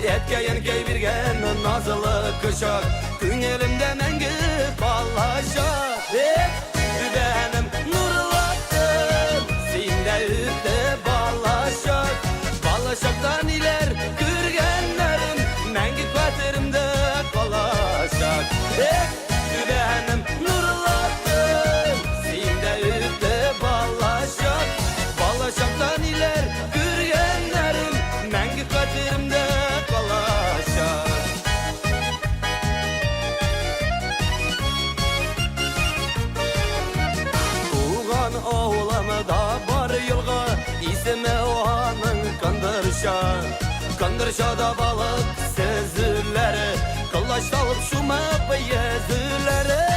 etkeyen keyvirgen nazılı kışak Künyelimde mengi ballaşak Benim nurlattım Sinde ütte ballaşak Ballaşaktan iler kürgenlerim Mengi kvaterimde kalaşak Benim nurlattım Sinde ütte ballaşak Ballaşaktan iler kürgenlerim Mengi kvaterimde kalaşak Oğlamda var yılga İsmi oğanın Kandırşada balık sözleri Kılaç dalıp şumap yazıları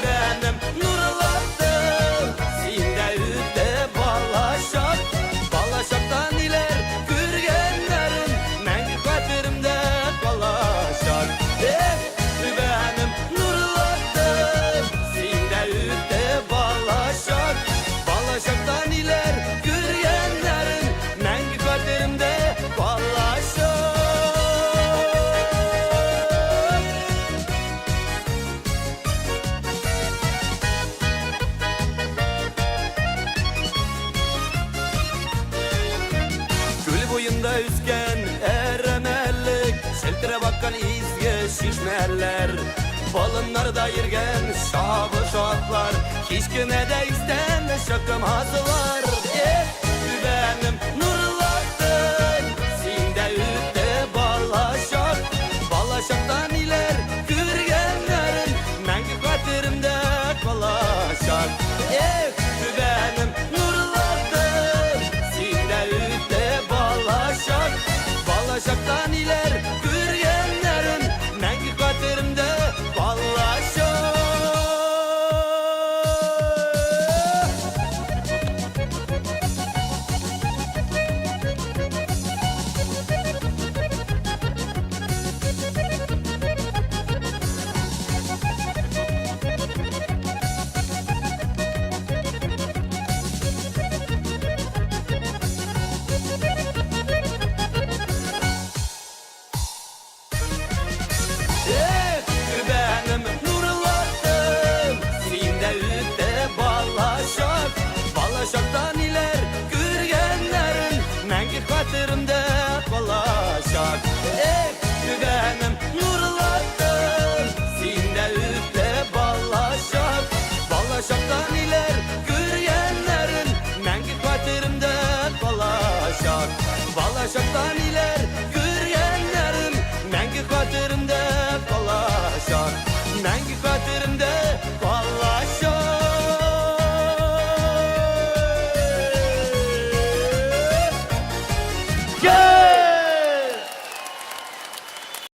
Benim nurlattım Sinde ütte ballaşak Ballaşaktan iler kürgenlerim Mengi kvaterimde kalaşak Benim nurlattım Sinde ütte ballaşak Ballaşaktan iler kürgenlerim Mengi kvaterimde ballaşak Gül boyunda üsken eremellik Şeltire bakkan izge şişmeler Balınlarda yirgen şabı şatlar Hiç kime de isten şakımazlar Benim nurlattım Sinde ütte ballaşak Ballaşaktan iler kürgenlerim Mengi kvaterimde kalaşak Benim nurlattım Sinde ütte ballaşak Ballaşaktan iler kürgenlerim Mengi kvaterimde ballaşak Benim nurlattım Sinde ütte ballaşak Ballaşaktan iler kürgenlerim Mengi kvaterimde kalaşak Benim nurlattım Sinde ütte ballaşak Ballaşaktan iler kürgenlerim Mengi kvaterimde kalaşak Ballaşaktan iler kürgenlerim Mengi kvaterimde kalaşak Mengi kvaterimde